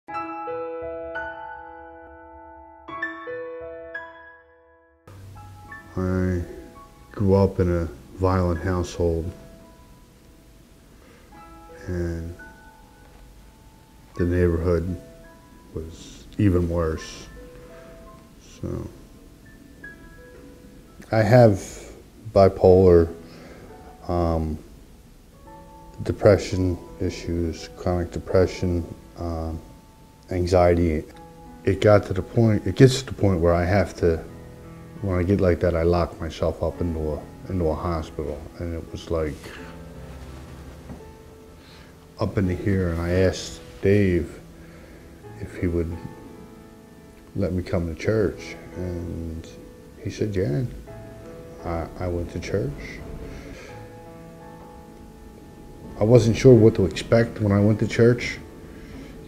I grew up in a violent household, and the neighborhood was even worse. So I have bipolar, depression issues, chronic depression, anxiety. It gets to the point where I have to, when I get like that, I lock myself up into a hospital, and it was like up into here, and I asked Dave if he would let me come to church, and he said, yeah. I went to church. I wasn't sure what to expect when I went to church.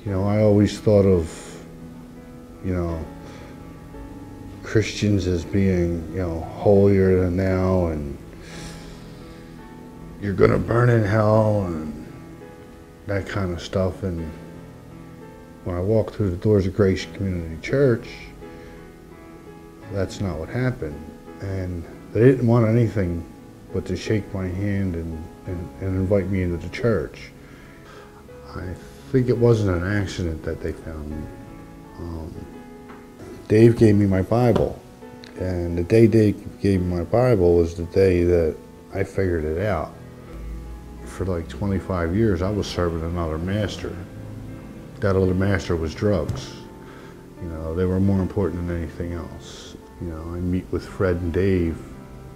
You know, I always thought of, you know, Christians as being, you know, holier than thou, and you're gonna burn in hell and that kind of stuff. And when I walked through the doors of Grace Community Church, that's not what happened. And they didn't want anything but to shake my hand and invite me into the church. I think it wasn't an accident that they found me. Dave gave me my Bible, and the day Dave gave me my Bible was the day that I figured it out. For like 25 years, I was serving another master. That other master was drugs. You know, they were more important than anything else. You know, I meet with Fred and Dave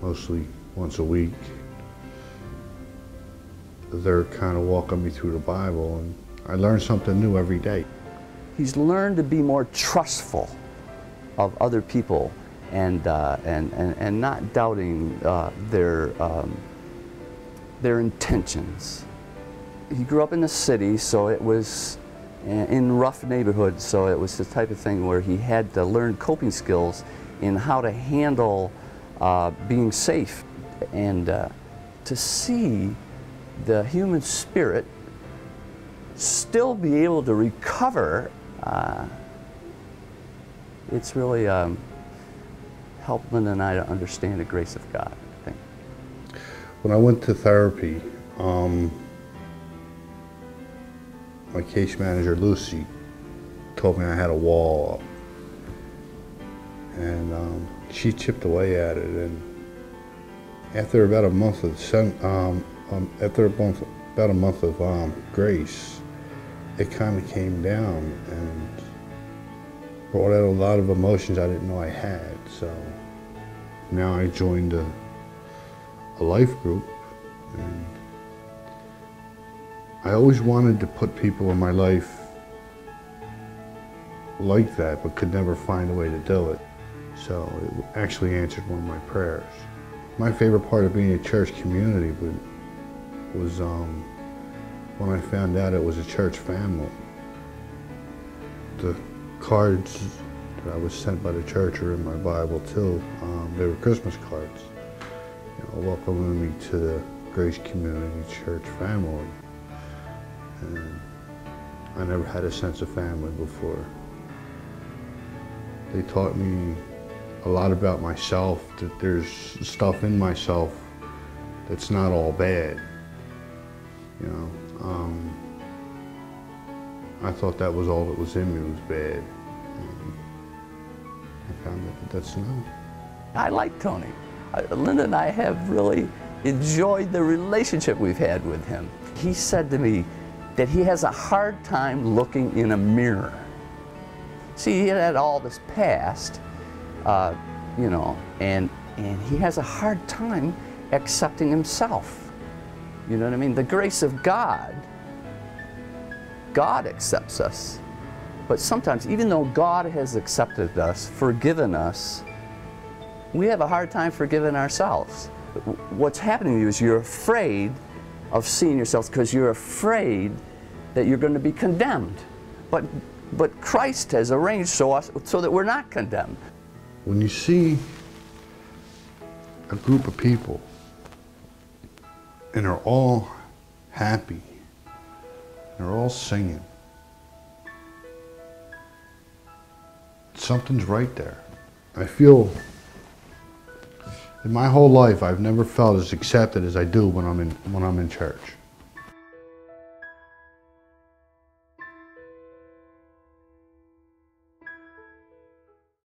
mostly once a week. They're kind of walking me through the Bible, and I learn something new every day. He's learned to be more trustful of other people and not doubting their intentions. He grew up in the city, so it was in rough neighborhoods, so it was the type of thing where he had to learn coping skills in how to handle being safe, and to see the human spirit still be able to recover, it's really helped Linda and I to understand the grace of God, I think. When I went to therapy, my case manager, Lucy, told me I had a wall up. And she chipped away at it, and after about a month of grace, it kind of came down and brought out a lot of emotions I didn't know I had. So now I joined a life group, and I always wanted to put people in my life like that, but could never find a way to do it. So it actually answered one of my prayers. My favorite part of being a church community was when I found out it was a church family. The cards that I was sent by the church are in my Bible too. They were Christmas cards, you know, welcoming me to the Grace Community Church family. And I never had a sense of family before. They taught me a lot about myself, that there's stuff in myself that's not all bad. You know, I thought that was all that was in me was bad. I found that that's not. I like Tony. Linda and I have really enjoyed the relationship we've had with him. He said to me that he has a hard time looking in a mirror. See, he had all this past, you know, and he has a hard time accepting himself. You know what I mean? The grace of God, God accepts us. But sometimes, even though God has accepted us, forgiven us, we have a hard time forgiving ourselves. What's happening to you is you're afraid of seeing yourself because you're afraid that you're going to be condemned. But Christ has arranged so that we're not condemned. When you see a group of people and they're all happy, they're all singing, something's right there. I feel, in my whole life, I've never felt as accepted as I do when I'm in church.